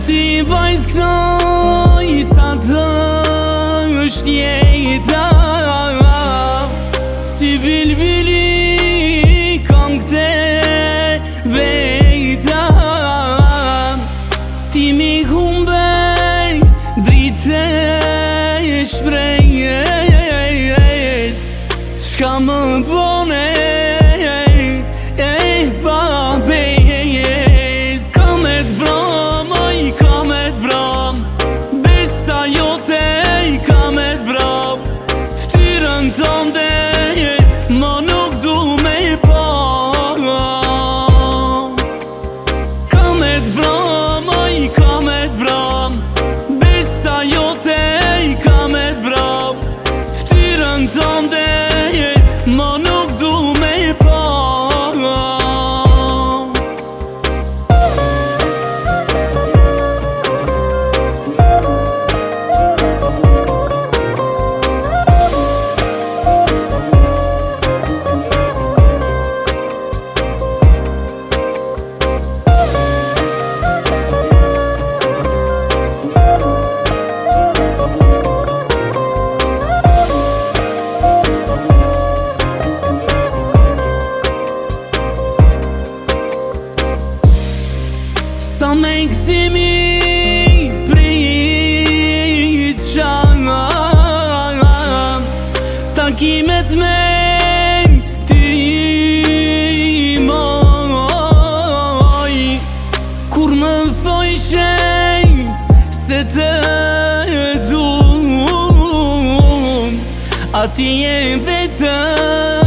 ti vajz knoj sa të është jeta. Si bilbili kam këte vejta. Ti mi humbej drite e shprejjes. Shka më bone e babes. Kam e t'vram, oj kam e t'vram. Besa jote kam e t'vram. Ftyrën tënde ma nuk du me pa. Kam e t'vram, oj kam e t'vram. Besa jote kam e t'vram. Ftyrën tënde ma nuk du me pa. Sa me kësimi prit sham. Takimet me ty moj. Kur më thoj shenj se të dum, ati e vetëm